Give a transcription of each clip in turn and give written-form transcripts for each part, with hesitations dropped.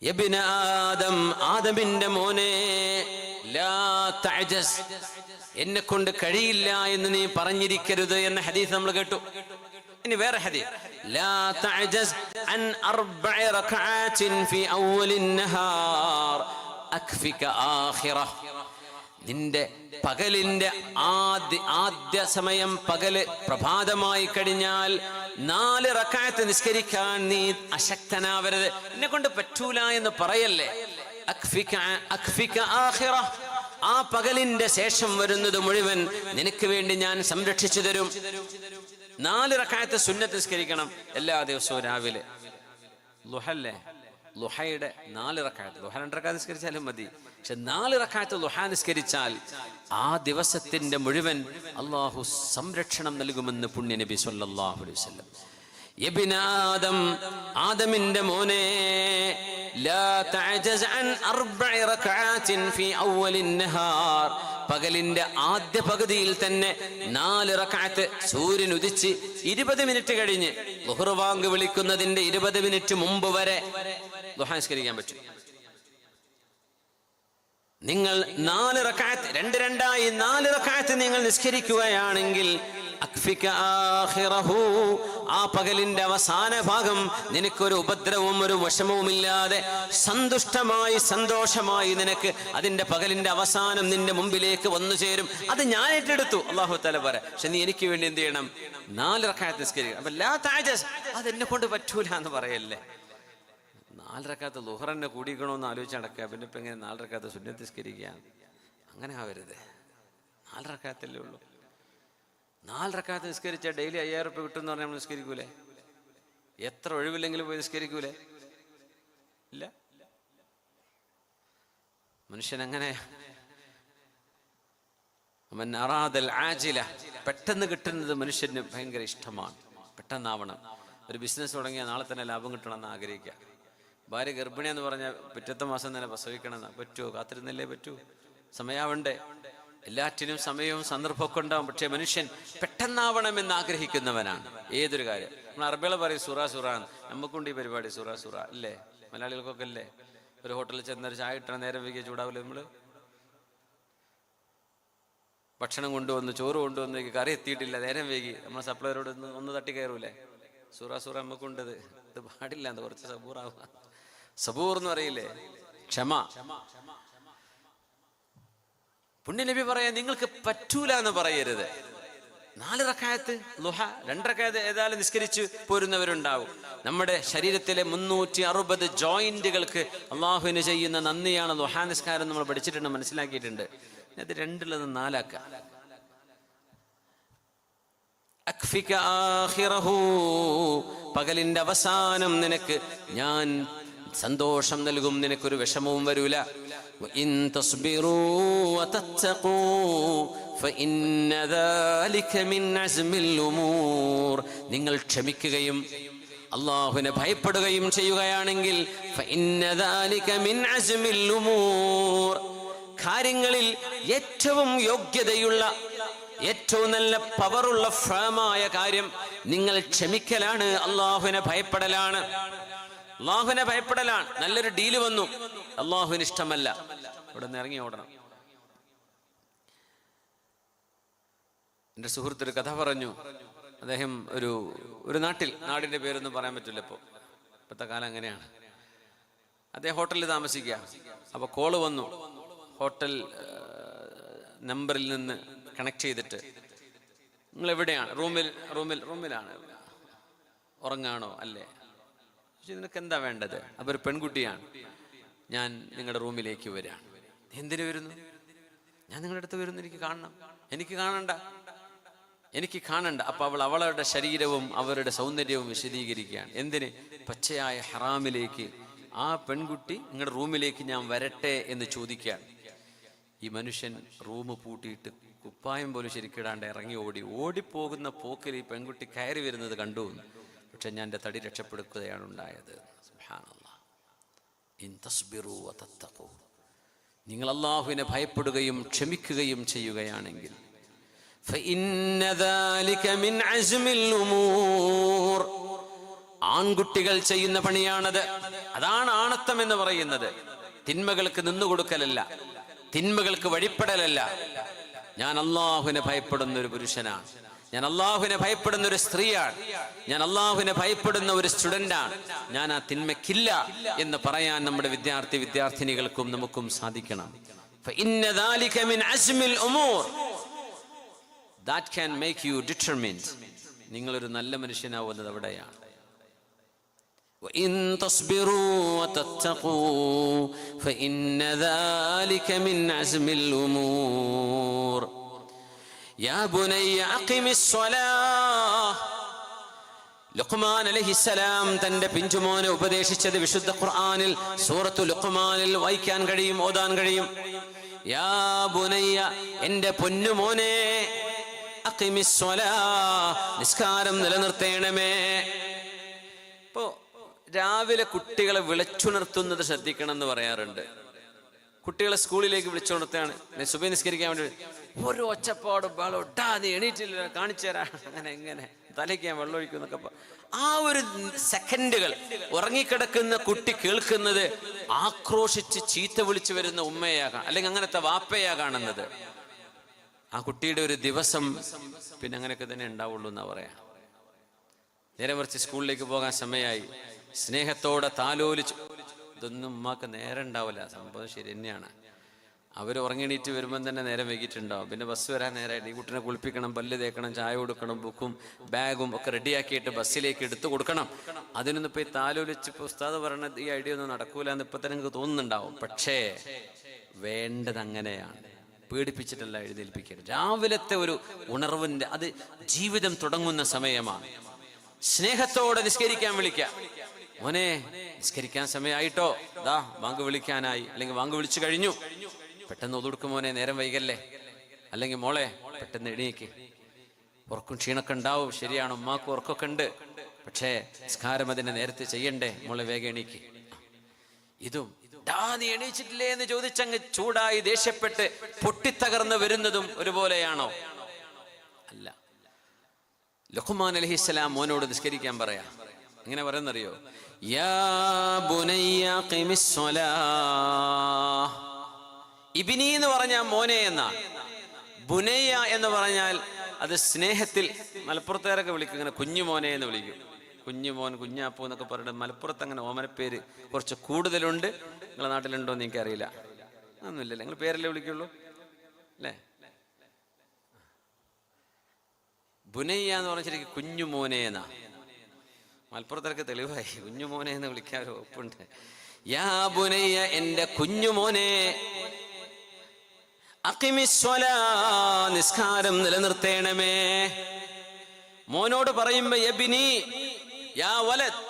യബ്ന ആദം, ആദമിന്റെ മോനെ, ലാ തഅജസ്, എന്നെ കൊണ്ട് കഴിയില്ല എന്ന് നീ പറഞ്ഞിരിക്കരുത് എന്ന ഹദീസ് നമ്മൾ കേട്ടു. ഇനി വേറെ ഹദീസ്, ലാ തഅജസ് അൻ അർബഅ റകഅത്തിൻ ഫി അവ്വലിൻ നഹാർ അക്ഫിക ആഖിറഹ്. നിന്റെ പകലിന്റെ ആദ്യ സമയം, പകല് പ്രഭാതമായി കഴിഞ്ഞാൽ 4 റക്അത്ത് നിസ്കരിക്കാൻ നീ അശക്തനാവരുത്. എന്നെ കൊണ്ട് പറ്റൂല എന്ന് പറയല്ലേ. അക്ഫിക ആഖിറഹ്, ആ പകലിന്റെ ശേഷം വരുന്നത് മുഴുവൻ നിനക്ക് വേണ്ടി ഞാൻ സംരക്ഷിച്ചു തരും. 4 റക്അത്ത് സുന്നത്ത് നിസ്കരിക്കണം എല്ലാ ദിവസവും രാവിലെ. ളുഹല്ലേ, ളുഹയുടെ 4 റക്അത്ത്, ളുഹ 2 റക്അത്ത് നിസ്കരിച്ചാലും മതി. പക്ഷെ 4 റക്അത്ത് ളുഹ നിസ്കരിച്ചാൽ ആ ദിവസത്തിന്റെ മുഴുവൻ അള്ളാഹു സംരക്ഷണം നൽകുമെന്ന് പുണ്യ നബി സല്ലല്ലാഹു അലൈഹി വസല്ലം. യബ്ന ആദം, ആദമിന്റെ മോനെ, ലാ തഅജസ് അൻ അർബഅ റകഅത്തിൻ ഫി അവ്വലിൻ നഹാർ, പകലിന്റെ ആദ്യ പകുതിയിൽ തന്നെ 4 റക്അത്ത്, സൂര്യൻ ഉദിച്ച് 20 മിനിറ്റ് കഴിഞ്ഞ് ളുഹർ വാങ്ക് വിളിക്കുന്നതിന്റെ 20 മിനിറ്റ് മുമ്പ് വരെ ളുഹ നിസ്കരിക്കാൻ പറ്റും. നിങ്ങൾ 4 റക്അത്ത്, 2-2ആയി 4 റക്അത്ത് നിങ്ങൾ നിസ്കരിക്കുകയാണെങ്കിൽ അക്ഫിക ആഖിറഹു, ആ പകലിന്റെ അവസാന ഭാഗം നിനക്കൊരു ഉപദ്രവവും ഒരു വിഷമവുമില്ലാതെ സന്തുഷ്ടമായി സന്തോഷമായി നിനക്ക് അതിന്റെ പകലിന്റെ അവസാനം നിന്റെ മുമ്പിലേക്ക് വന്നു ചേരും. അത് ഞാൻ ഏറ്റെടുത്തു, അല്ലാഹു തആല പറയാം. പക്ഷെ നീ എനിക്ക് വേണ്ടി എന്ത് ചെയ്യണം? 4 റക്അത്ത് നിസ്കരിക്കണം. അപ്പൊ ലാ തഅജസ്, അത് എന്നെ കൊണ്ട് പറ്റൂല എന്ന് പറയല്ലേ. 4 റക്അത്ത് ളുഹറന്നെ കൂടിക്കണമെന്ന് ആലോചിച്ച് നടക്കുക. പിന്നെ ഇപ്പം എങ്ങനെ 4 റക്അത്ത് സുന്നത്ത് നിസ്കരിക്കുക? അങ്ങനെ ആവരുത്. 4 റക്അത്തല്ലേ ഉള്ളൂ. 4 റക്അത്ത് നിസ്കരിച്ചാൽ ഡെയിലി 5000 രൂപ കിട്ടും എന്ന് പറഞ്ഞാൽ നമ്മൾ നിസ്കരിക്കൂലേ? എത്ര ഒഴിവില്ലെങ്കിലും പോയി നിസ്കരിക്കൂലേ? ഇല്ല. മനുഷ്യൻ അങ്ങനെ പെട്ടെന്ന് കിട്ടുന്നത് മനുഷ്യന് ഭയങ്കര ഇഷ്ടമാണ്. പെട്ടെന്നാവണം. ഒരു ബിസിനസ് തുടങ്ങിയാൽ നാളെ തന്നെ ലാഭം കിട്ടണമെന്ന് ആഗ്രഹിക്കുക. ഭാര്യ ഗർഭിണിയെന്ന് പറഞ്ഞാൽ പിറ്റത്തെ മാസം തന്നെ പ്രസവിക്കണമെന്ന് പറ്റുമോ? കാത്തിരുന്നല്ലേ പറ്റൂ. സമയാവണ്ടേ? എല്ലാറ്റിനും സമയവും സന്ദർഭമൊക്കെ ഉണ്ടാവും. പക്ഷെ മനുഷ്യൻ പെട്ടെന്നാവണമെന്ന് ആഗ്രഹിക്കുന്നവനാണ് ഏതൊരു കാര്യം. നമ്മൾ അറബികളെ പറയും സുറ സുറ. നമുക്കുണ്ട് ഈ പരിപാടി സുറ സുറ അല്ലേ? മലയാളികൾക്കൊക്കെ അല്ലേ? ഒരു ഹോട്ടലിൽ ചെന്നൊരു ചായ ഇട്ടാൽ നേരം വൈകിയ ചൂടാവില്ലേ? നമ്മള് ഭക്ഷണം കൊണ്ടുവന്ന്, ചോറ് കൊണ്ടുവന്ന് കറി എത്തിയിട്ടില്ല, നേരം വൈകി, നമ്മൾ സപ്ലൈയറോട് ഒന്ന് തട്ടി കയറൂലേ? സുറ സുറ നമുക്കുണ്ടത്. ഇത് പാടില്ല, എന്ന് കുറച്ച് സബൂറാവുക. സബൂർ എന്ന് പറയില്ലേ? ക്ഷമ. പുണ്യനബി പറയാ നിങ്ങൾക്ക് പറ്റൂല എന്ന് പറയരുത്. 4 റക്അത്ത് ളുഹ, 2 റക്അത്ത് ഏതായാലും നിസ്കരിച്ച് പോരുന്നവരുണ്ടാവും. നമ്മുടെ ശരീരത്തിലെ 360 ജോയിന്റുകൾക്ക് അള്ളാഹുവിന് ചെയ്യുന്ന നന്ദിയാണ് ളുഹ നിസ്കാരം. നമ്മൾ പഠിച്ചിട്ടുണ്ട്, മനസ്സിലാക്കിയിട്ടുണ്ട്. അത് 2 4 ആക്കാം. അക്ഫിക ആഖിറഹു, പകലിന്റെ അവസാനം നിനക്ക് ഞാൻ സന്തോഷം നൽകും, നിനക്കൊരു വിഷമവും വരൂല. വഇൻ തസ്ബിറൂ വതത്തഖൂ ഫഇന്ന ദാലിക മിൻ അസ്മിൽ ഉമൂർ, നിങ്ങൾ ക്ഷമിക്കുകയും അല്ലാഹുവിനെ ഭയപ്പെടുകയും ചെയ്യുകയാണെങ്കിൽ ഫഇന്ന ദാലിക മിൻ അസ്മിൽ ഉമൂർ, കാര്യങ്ങളിൽ ഏറ്റവും യോഗ്യതയുള്ള, ഏറ്റവും നല്ല പവറുള്ള ഫേമായ കാര്യം നിങ്ങൾ ക്ഷമിക്കലാണ്, അള്ളാഹുവിനെ ഭയപ്പെടലാണ്. അള്ളാഹുവിനെ ഭയപ്പെടലാണ്. നല്ലൊരു ഡീല് വന്നു, അള്ളാഹുവിന് ഇഷ്ടമല്ല, ഇവിടെ നിന്ന് ഇറങ്ങി ഓടണം. എൻ്റെ സുഹൃത്തൊരു കഥ പറഞ്ഞു. അദ്ദേഹം ഒരു നാടിന്റെ പേരൊന്നും പറയാൻ പറ്റില്ല, ഇപ്പോഴത്തെ കാലം അങ്ങനെയാണ്. അദ്ദേഹം ഹോട്ടലിൽ താമസിക്കുക. അപ്പൊ കോള് വന്നു. ഹോട്ടൽ നമ്പറിൽ നിന്ന് കണക്ട് ചെയ്തിട്ട്, നിങ്ങൾ എവിടെയാണ്? റൂമിലാണ്. ഉറങ്ങാണോ? അല്ലേ. നിനക്ക് എന്താ വേണ്ടത്? അപ്പൊ ഒരു പെൺകുട്ടിയാണ്. ഞാൻ നിങ്ങളുടെ റൂമിലേക്ക് വരികയാണ്. എന്തിനു വരുന്നു? ഞാൻ നിങ്ങളുടെ അടുത്ത് വരുന്നു, എനിക്ക് കാണണ്ട. അപ്പൊ അവളുടെ ശരീരവും അവരുടെ സൗന്ദര്യവും വിശദീകരിക്കുകയാണ്. എന്തിന്? പച്ചയായ ഹറാമിലേക്ക് ആ പെൺകുട്ടി നിങ്ങളുടെ റൂമിലേക്ക് ഞാൻ വരട്ടെ എന്ന് ചോദിക്കുകയാണ്. ഈ മനുഷ്യൻ റൂം പൂട്ടിയിട്ട് കുപ്പായം പോലും ശരിക്കിടാണ്ട് ഇറങ്ങി ഓടിപ്പോകുന്ന പോക്കിൽ ഈ പെൺകുട്ടി കയറി വരുന്നത് കണ്ടു. പക്ഷെ ഞാൻ എൻ്റെ തടി രക്ഷപ്പെടുത്തുകയാണ് ഉണ്ടായത്. സുബ്ഹാനല്ലാഹ്. ഇൻ തസ്ബിറൂ വതത്തഖൂ, നിങ്ങൾ അല്ലാഹുവിനെ ഭയപ്പെടുകയും ക്ഷമിക്കുകയും ചെയ്യുകയാണെങ്കിൽ ഫഇന്ന ദാലിക മിൻ അസ്മിൽ ഉമൂർ, ആൺകുട്ടികൾ ചെയ്യുന്ന പണിയാണത്. അതാണ് ആണത്തം എന്ന് പറയുന്നത്. തിന്മകൾക്ക് നിന്നുകൊടുക്കലല്ല, തിന്മകൾക്ക് വഴിപ്പെടലല്ല. ഞാൻ അള്ളാഹുവിനെ ഭയപ്പെടുന്ന ഒരു പുരുഷനാണ്, ഞാൻ അള്ളാഹുവിനെ ഭയപ്പെടുന്ന ഒരു സ്ത്രീയാണ്, ഞാൻ അള്ളാഹുവിനെ ഭയപ്പെടുന്ന ഒരു സ്റ്റുഡന്റാണ്, ഞാൻ ആ തിന്മയ്ക്കില്ല എന്ന് പറയാൻ നമ്മുടെ വിദ്യാർത്ഥിനികൾക്കും നമുക്കും സാധിക്കണം. فإن ذلك من عزم الأمور that can make you determined. നിങ്ങളൊരു നല്ല മനുഷ്യനാവുന്നത് അവിടെയാണ്. وإن تصبروا وتتقوا فإن ذلك من عزم الأمور. يا بني أقم الصلاة. ലുഖ്മാൻ അലൈഹിസ്സലാം തന്റെ പിഞ്ചുമോനെ ഉപദേശിച്ചത് വിശുദ്ധ ഖുർആനിൽ സൂറത്തു ലുഖ്മാനിൽ വായിക്കാൻ കഴിയും, ഓതാൻ കഴിയും. യാ ബുനയ്യ, എന്റെ പൊന്നുമോനെ, അഖിമിസ്സലാ, നിസ്കാരം നിലനിർത്തേണമേ. ഇപ്പോ രാവിലെ കുട്ടികളെ വിളിച്ചുണർത്തുന്നത് ശ്രദ്ധിക്കണം എന്ന് പറയാറുണ്ട്. കുട്ടികളെ സ്കൂളിലേക്ക് വിളിച്ചുണർത്താണ്, സുബഹി നിസ്കരിക്കാൻ വേണ്ടി ഓരോ ഒച്ചപ്പാടും ബഹളവും, നീ എണീറ്റില്ല, കാണിച്ചു തരാ, അങ്ങനെ എങ്ങനെ തലയ്ക്ക് ഞാൻ വെള്ളം ഒഴിക്കും എന്നൊക്കെ. ആ ഒരു സെക്കൻഡുകൾ ഉറങ്ങിക്കിടക്കുന്ന കുട്ടി കേൾക്കുന്നത് ആക്രോശിച്ച് ചീത്ത വിളിച്ചു വരുന്ന ഉമ്മയാകാം, അല്ലെങ്കിൽ അങ്ങനത്തെ വാപ്പയാ കാണുന്നത്. ആ കുട്ടിയുടെ ഒരു ദിവസം പിന്നെ അങ്ങനെയൊക്കെ തന്നെ ഉണ്ടാവുള്ളൂ എന്നാ പറയാ. നേരെ മറിച്ച് സ്കൂളിലേക്ക് പോകാൻ സമയമായി, സ്നേഹത്തോടെ താലോലിച്ചു. ഇതൊന്നും ഉമ്മാക്ക് നേരം ഉണ്ടാവില്ല, സംഭവം ശരി തന്നെയാണ്. അവർ ഉറങ്ങിണീറ്റ് വരുമ്പം തന്നെ നേരം വൈകിട്ടുണ്ടാവും. പിന്നെ ബസ് വരാൻ നേരമായിട്ട് ഈ കുട്ടിനെ കുളിപ്പിക്കണം, പല്ല് തേക്കണം, ചായ കൊടുക്കണം, ബുക്കും ബാഗും ഒക്കെ റെഡിയാക്കിയിട്ട് ബസ്സിലേക്ക് എടുത്തു കൊടുക്കണം. അതിനൊന്നും ഇപ്പോൾ ഈ താലോലിച്ച് ഇപ്പോൾ ഉസ്താദ് പറഞ്ഞത് ഈ ഐഡിയ ഒന്നും നടക്കൂല എന്ന് ഇപ്പം തന്നെ നിങ്ങൾക്ക് തോന്നുന്നുണ്ടാവും. പക്ഷേ വേണ്ടത് അങ്ങനെയാണ്, പേടിപ്പിച്ചിട്ടല്ല എഴുന്നേൽപ്പിക്കരുത്. രാവിലത്തെ ഒരു ഉണർവിൻ്റെ, അത് ജീവിതം തുടങ്ങുന്ന സമയമാണ്. സ്നേഹത്തോടെ നിസ്കരിക്കാൻ വിളിക്കാം. മോനെ നിസ്കരിക്കാൻ സമയമായിട്ടോ, ദാ വാങ്ക് വിളിക്കാനായി, അല്ലെങ്കിൽ വാങ്ക് വിളിച്ചു കഴിഞ്ഞു, പെട്ടെന്ന് ഒതുടുക്കും മോനെ, നേരം വൈകല്ലേ, അല്ലെങ്കിൽ മോളെ പെട്ടെന്ന് എണീക്ക്. ഉറക്കും ക്ഷീണൊക്കെ ഉണ്ടാവും, ശരിയാണ്, ഉമ്മാക്കും ഉറക്കൊക്കെ ഉണ്ട്, പക്ഷേ നിസ്കാരം അതിനെ നേരത്തെ ചെയ്യണ്ടേ, മോളെ വേഗം എണീക്ക്. ഇതും നീ എണീച്ചിട്ടില്ലേ എന്ന് ചോദിച്ചങ്ങ് ചൂടായി ദേഷ്യപ്പെട്ട് പൊട്ടിത്തകർന്ന് വരുന്നതും ഒരുപോലെയാണോ? അല്ല. ലുഖ്മാൻ അലൈഹിസ്സലാം മോനോട് നിസ്കരിക്കാൻ പറയാ. എങ്ങനെ പറയുന്നറിയോ? യാ ബുനയ്യ ഖിമിസ്സലാഹ്. ഇബ്നി എന്ന് പറഞ്ഞാൽ മോനെ എന്നാണ്. ബുനയ്യ എന്ന് പറഞ്ഞാൽ അത് സ്നേഹത്തിൽ, മലപ്പുറത്തുകാരൊക്കെ വിളിക്കും ഇങ്ങനെ കുഞ്ഞുമോനെ എന്ന് വിളിക്കും. കുഞ്ഞുമോൻ, കുഞ്ഞാപ്പൂ എന്നൊക്കെ പറയുന്നത് മലപ്പുറത്ത് അങ്ങനെ ഓമനപ്പേര് കുറച്ച് കൂടുതലുണ്ട്. നിങ്ങളെ നാട്ടിലുണ്ടോ എന്ന് എനിക്കറിയില്ല. ഒന്നുമില്ലല്ലേ, നിങ്ങൾ പേരല്ലേ വിളിക്കുള്ളൂ അല്ലേ? ബുനയ്യ എന്ന് പറഞ്ഞാൽ ശരിക്കും കുഞ്ഞുമോനെ എന്നാ. മലപ്പുറത്തൊക്കെ തെളിവായി, കുഞ്ഞുമോനെ എന്ന് വിളിക്കാൻ ഒരു ഒപ്പുണ്ട്. യാ ബുനയ്യ, എന്റെ കുഞ്ഞുമോനെ, അഖിമിസ്സലാ, നിസ്കാരം നിലനിർത്തേണമേ. മോനോട് പറയുമ്പോ യബ്നി, യാ വലദ്,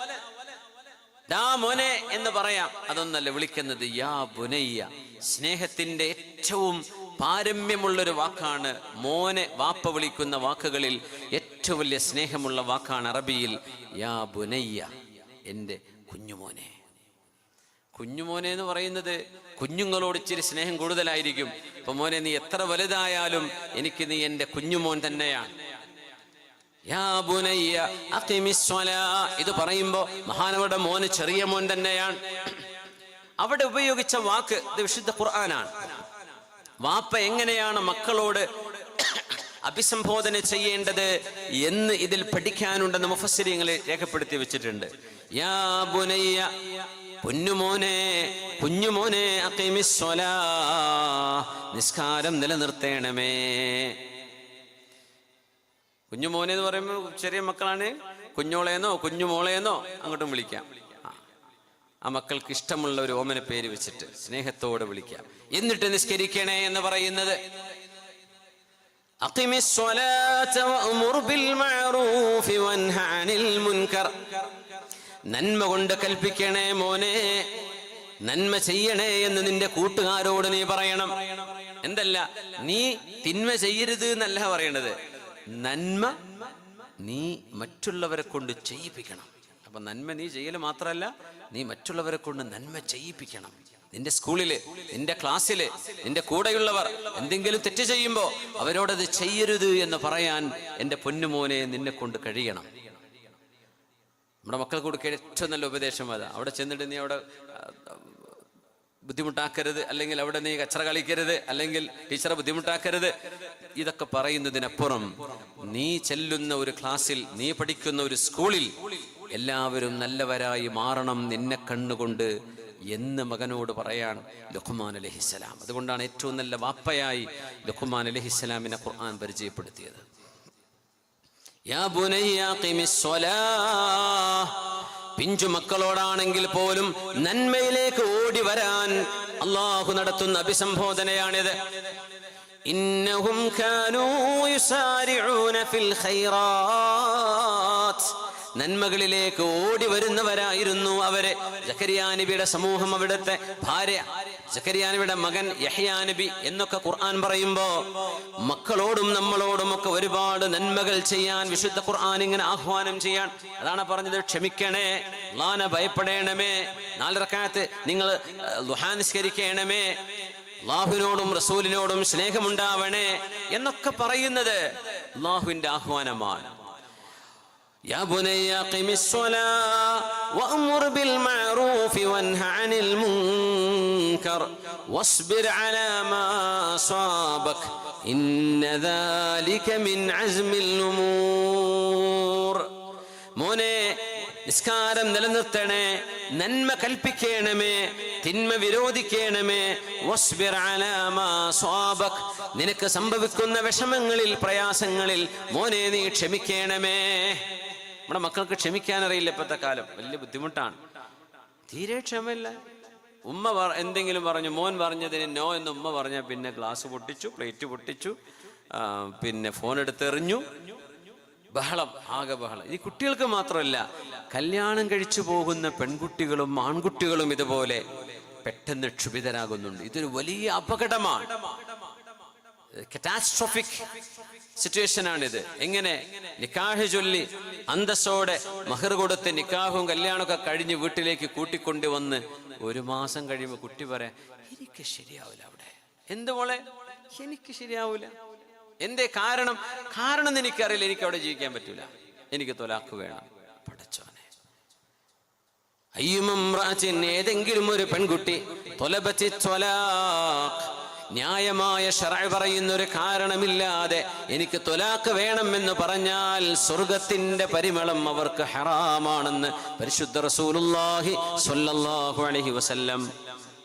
ദാ മോനെ എന്ന് പറയാം. അതൊന്നല്ല വിളിക്കുന്നത്, യാ ബുനയ്യ. സ്നേഹത്തിന്റെ ഏറ്റവും പാരമ്യമുള്ളൊരു വാക്കാണ് മോനെ. വാപ്പ വിളിക്കുന്ന വാക്കുകളിൽ ഏറ്റവും വലിയ സ്നേഹമുള്ള വാക്കാണ് അറബിയിൽ യാ ബുനയ്യ, എൻ്റെ കുഞ്ഞുമോനെ. കുഞ്ഞുമോനെ എന്ന് പറയുന്നത് കുഞ്ഞുങ്ങളോട് ഇച്ചിരി സ്നേഹം കൂടുതലായിരിക്കും. അപ്പൊ മോനെ, നീ എത്ര വലുതായാലും എനിക്ക് നീ എൻ്റെ കുഞ്ഞുമോൻ തന്നെയാണ്. യാ ബുനയ്യ അഖിമിസ്സലാ. ഇത് പറയുമ്പോ മഹാനവരുടെ മോന് ചെറിയ മോൻ തന്നെയാണ്. അവിടെ ഉപയോഗിച്ച വാക്ക് ഇത് വിശുദ്ധ ഖുർആനാണ്. വാപ്പ എങ്ങനെയാണ് മക്കളോട് അഭിസംബോധന ചെയ്യേണ്ടത് എന്ന് ഇതിൽ പഠിക്കാനുണ്ടെന്ന് മുഫസ്സിരീങ്ങളെ രേഖപ്പെടുത്തി വെച്ചിട്ടുണ്ട്. യാ ബുനയ്യ, കുഞ്ഞുമോനെ, കുഞ്ഞുമോനെ, അഖിമിസ്സലാ, നിസ്കാരം നിലനിർത്തേണമേ. കുഞ്ഞുമോനെ എന്ന് പറയുമ്പോൾ ചെറിയ മക്കളാണ്, കുഞ്ഞോളേന്നോ കുഞ്ഞുമോളേന്നോ അങ്ങോട്ടും വിളിക്കാം. ആ മക്കൾക്ക് ഇഷ്ടമുള്ള ഒരു ഓമന പേര് വെച്ചിട്ട് സ്നേഹത്തോടെ വിളിക്കാം. എന്നിട്ട് നിസ്കരിക്കണേ എന്ന് പറയുന്നത്. നന്മ കൊണ്ട് കൽപ്പിക്കണേ മോനെ, നന്മ ചെയ്യണേ എന്ന് നിന്റെ കൂട്ടുകാരോട് നീ പറയണം. എന്തല്ല, നീ തിന്മ ചെയ്യരുത് എന്നല്ല പറയണത്, നന്മ നീ മറ്റുള്ളവരെ കൊണ്ട് ചെയ്യിപ്പിക്കണം. അപ്പൊ നന്മ നീ ചെയ്യൽ മാത്രമല്ല, നീ മറ്റുള്ളവരെ കൊണ്ട് നന്മ ചെയ്യിപ്പിക്കണം. നിന്റെ സ്കൂളില്, നിന്റെ ക്ലാസ്സില്, നിന്റെ കൂടെയുള്ളവർ എന്തെങ്കിലും തെറ്റ് ചെയ്യുമ്പോൾ അവരോടത് ചെയ്യരുത് എന്ന് പറയാൻ എൻ്റെ പൊന്നുമോനെ നിന്നെ കൊണ്ട് കഴിയണം. നമ്മുടെ മക്കൾക്ക് കൊടുക്കേണ്ട ഏറ്റവും നല്ല ഉപദേശം അതാ. അവിടെ ചെന്നിട്ട് നീ അവിടെ ബുദ്ധിമുട്ടാക്കരുത്, അല്ലെങ്കിൽ അവിടെ നീ കച്ചറ കളിക്കരുത്, അല്ലെങ്കിൽ ടീച്ചറെ ബുദ്ധിമുട്ടാക്കരുത്. ഇതൊക്കെ പറയുന്നതിനപ്പുറം നീ ചെല്ലുന്ന ഒരു ക്ലാസ്സിൽ, നീ പഠിക്കുന്ന ഒരു സ്കൂളിൽ എല്ലാവരും നല്ലവരായി മാറണം നിന്നെ കണ്ണുകൊണ്ട് എന്ന് മകനോട് പറയാൻ ലുഖ്മാൻ അലൈഹിസ്സലാം. അതുകൊണ്ടാണ് ഏറ്റവും നല്ല വാപ്പയായി ലുഖ്മാൻ അലൈഹിസ്സലാമിനെ ഖുർആൻ പരിചയപ്പെടുത്തിയത്. യാ ബുനയ്യ ഖിമിസ് സ്വലാഹ്, പിഞ്ചു മക്കളോടാണെങ്കിൽ പോലും നന്മയിലേക്ക് ഓടി വരാൻ അള്ളാഹു നടത്തുന്ന അഭിസംബോധനയാണിത്. ഇന്നഹും കാനൂ യുസാരിഊന ഫിൽ ഖൈറാത്ത്, നന്മകളിലേക്ക് ഓടി വരുന്നവരായിരുന്നു അവരെ. സക്കരിയ നബിയുടെ സമൂഹം, അവിടുത്തെ ഭാര്യ സക്കരിയ നബിയുടെ മകൻ യഹ്യാ നബി എന്നൊക്കെ ഖുർആൻ പറയുമ്പോ മക്കളോടും നമ്മളോടും ഒക്കെ ഒരുപാട് നന്മകൾ ചെയ്യാൻ വിശുദ്ധ ഖുർആൻ ഇങ്ങനെ ആഹ്വാനം ചെയ്യാൻ. അതാണ് പറഞ്ഞത്, ക്ഷമിക്കണേ, അല്ലാഹുവിനെ ഭയപ്പെടണമേ, 4 റക്അത്ത് നിങ്ങൾ ദുഹാ നിസ്കരിക്കണമേ, അല്ലാഹുവിനോടും റസൂലിനോടും സ്നേഹമുണ്ടാവണേ എന്നൊക്കെ പറയുന്നത് അല്ലാഹുവിന്റെ ആഹ്വാനമാണ്. യാ ബുനയ്യ ഖിമിസ് സ്വലാഹ് വഅ്മുർ ബിൽ മഅറൂഫി വൻഹ അനിൽ മുൻകർ വസ്ബിർ അലാ മാ അസാബക് ഇന്ന ദാലിക മിൻ അസ്മിൽ ഉമൂർ. മോനെ, നിസ്കാരം നിലനിർത്തണേ, നന്മ കൽപ്പിക്കണമേ, തിന്മ വിരോധിക്കണമേ. വസ്ബിർ അലാ മാ അസാബക്, നിനക്ക് സംഭവിക്കുന്ന വിഷമങ്ങളിൽ, പ്രയാസങ്ങളിൽ മോനെ നീ ക്ഷമിക്കണമേ. നമ്മുടെ മക്കൾക്ക് ക്ഷമിക്കാൻ അറിയില്ല. ഇപ്പോഴത്തെ കാലം വലിയ ബുദ്ധിമുട്ടാണ്, തീരെ ക്ഷമയില്ല. ഉമ്മ എന്തെങ്കിലും പറഞ്ഞു, മോൻ പറഞ്ഞതിന് നോ എന്ന് ഉമ്മ പറഞ്ഞാൽ പിന്നെ ഗ്ലാസ് പൊട്ടിച്ചു, പ്ലേറ്റ് പൊട്ടിച്ചു, പിന്നെ ഫോൺ എടുത്തെറിഞ്ഞു, ബഹളം, ആകെ ബഹളം. ഈ കുട്ടികൾക്ക് മാത്രമല്ല, കല്യാണം കഴിച്ചു പോകുന്ന പെൺകുട്ടികളും ആൺകുട്ടികളും ഇതുപോലെ പെട്ടെന്ന് ക്ഷുഭിതരാകുന്നുണ്ട്. ഇതൊരു വലിയ അപകടമാണ്, കറ്റാസ്ട്രോഫിക് സിറ്റുവേഷൻ ആണിത്. എങ്ങനെ നിക്കാഹ് ചൊല്ലി അന്തസ്സോടെ മഹർ കൊടുത്ത് നിക്കാഹും കല്യാണമൊക്കെ കഴിഞ്ഞ് വീട്ടിലേക്ക് കൂട്ടിക്കൊണ്ടു വന്ന് 1 മാസം കഴിയുമ്പോൾ കുട്ടി പറയാം, എനിക്ക് ശരിയാവില്ല അവിടെ. എന്തുപോലെ എനിക്ക് ശരിയാവൂല? എന്തേ കാരണം? കാരണം എനിക്കറിയില്ല, എനിക്ക് അവിടെ ജീവിക്കാൻ പറ്റൂല, എനിക്ക് തൊലാഖ് വേണം. പടച്ചോനെ, അയ്യുമംറഅത്തിൻ, ഏതെങ്കിലും ഒരു പെൺകുട്ടി തൊലബത്തി ത്വലാഖ്, ന്യായമായ ശറഅ് പറയുന്ന ഒരു കാരണമില്ലാതെ എനിക്ക് ത്വലാഖ് വേണമെന്ന് പറഞ്ഞാൽ സ്വർഗത്തിന്റെ പരിമളം അവർക്ക് ഹറാമാണെന്ന് പരിശുദ്ധ റസൂലുള്ളാഹി സ്വല്ലല്ലാഹു അലൈഹി വസല്ലം.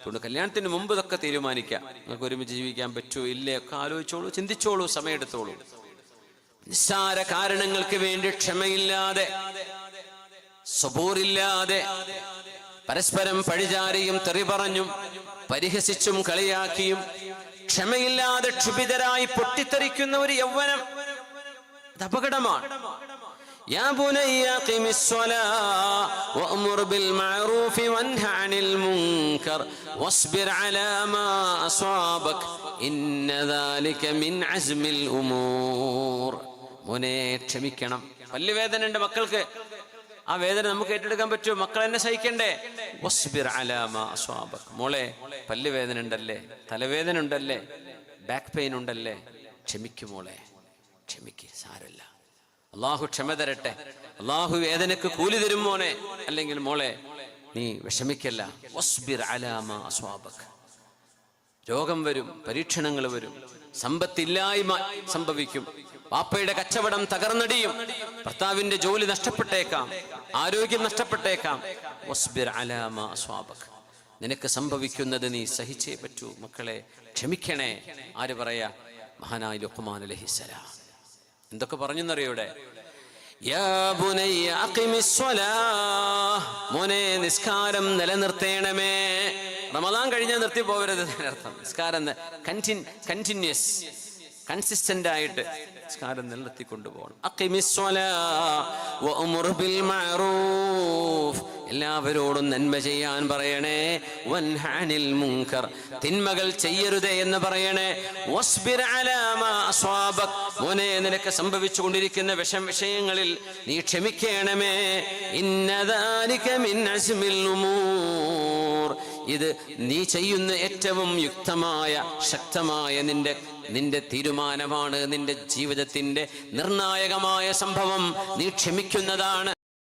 അതുകൊണ്ട് കല്യാണത്തിന് മുമ്പ് ഇതൊക്കെ തീരുമാനിക്കാം. നിങ്ങൾക്ക് ഒരുമിച്ച് ജീവിക്കാൻ പറ്റുമോ ഇല്ലേ ഒക്കെ ആലോചിച്ചോളൂ, ചിന്തിച്ചോളൂ, സമയമെടുത്തോളൂ. നിസ്സാര കാരണങ്ങൾക്ക് വേണ്ടി ക്ഷമയില്ലാതെ, സബൂറില്ലാതെ, പരസ്പരം പഴിചാരിയും തെറി പറഞ്ഞും പരിഹസിച്ചും കളിയാക്കിയും ക്ഷമയില്ലാതെ ക്ഷുഭിതരായി പൊട്ടിത്തെറിക്കുന്ന ഒരു യൗവനം, അത് അപകടമാണ്. യാ ബുനയ്യ ഖിമിസ് സ്വലാഹ് വഅ്മുർ ബിൽ മഅറൂഫി വൻഹ അനിൽ മുൻകർ വസ്ബിർ അലാ മാ അസാബക് ഇന്ന ദാലിക മിൻ അസ്മിൽ ഉമൂർ. മോനെ, ക്ഷമിക്കണം. പല്ലുവേദന ഉണ്ട് മക്കൾക്ക്, ആ വേദന നമുക്ക് ഏറ്റെടുക്കാൻ പറ്റുമോ? മക്കൾ എന്നെ സഹിക്കണ്ടേ? വസ്ബിർ അലാ മാ അസ്വാബക്. മോളെ, പല്ലുവേദന ഉണ്ടല്ലേ, തലവേദന ഉണ്ടല്ലേ, ബാക്ക് പെയിൻ ഉണ്ടല്ലേ, ക്ഷമിക്കും മോളെ, ക്ഷമിക്ക്, സാരമില്ല, അള്ളാഹു ക്ഷമ തരട്ടെ, അള്ളാഹു വേദനക്ക് കൂലി തരും മോനെ. അല്ലെങ്കിൽ മോളെ, നീ വിഷമിക്കല്ല. വസ്ബിർ അലാ മാ അസ്വാബക്. രോഗം വരും, പരീക്ഷണങ്ങൾ വരും, സമ്പത്തില്ലായ്മ സംഭവിക്കും, വാപ്പയുടെ കച്ചവടം തകർന്നടിയും, ഭർത്താവിന്റെ ജോലി നഷ്ടപ്പെട്ടേക്കാം, ആരോഗ്യം നഷ്ടപ്പെട്ടേക്കാം. വസ്ബിർ അലാ മാ അസ്വാബക്. നിനക്ക് സംഭവിക്കുന്നത് നീ സഹിച്ചേ പറ്റൂ. മക്കളെ, ക്ഷമിക്കണേ. ആര് പറയാ? മഹാനായ ലുഖ്മാൻ അലൈഹിസ്സലാം. എന്തൊക്കെ പറഞ്ഞെന്നറിയൂടെ? യാ ബുനയ്യ അഖിമിസ് സ്വലാഹ്, മോനെ നിസ്കാരം നിലനിർത്തേണമേ. റമദാൻ കഴിഞ്ഞാൽ നിർത്തി പോകരുത് അർത്ഥം. നിസ്കാരം കണ്ടിന്യൂസ്, കൺസിസ്റ്റന്റ് ആയിട്ട് നിസ്കാരം നിലനിർത്തിക്കൊണ്ടുപോകണം. അഖിമിസ് സ്വലാഹ് വഅ്മുർ ബിൽ മഅറൂഫ്, എല്ലാവരോടും നന്മ ചെയ്യാൻ പറയണേ. വൻഹ അനിൽ മുൻകർ, തിന്മകൾ ചെയ്യരുതേ എന്ന് പറയണേ. വസ്ബിർ അലാ മാ അസ്വാബക്, മോനെ നിനക്ക് സംഭവിച്ചു കൊണ്ടിരിക്കുന്ന വിഷയങ്ങളിൽ നീ ക്ഷമിക്കണമേ. ഇന്ന ദാലിക മിൻ അസ്മിൽ ഉമൂർ, ഇത് നീ ചെയ്യുന്ന ഏറ്റവും യുക്തമായ, ശക്തമായ നിന്റെ തീരുമാനമാണ്. നിന്റെ ജീവിതത്തിന്റെ നിർണായകമായ സംഭവം നീ ക്ഷമിക്കുന്നതാണ്.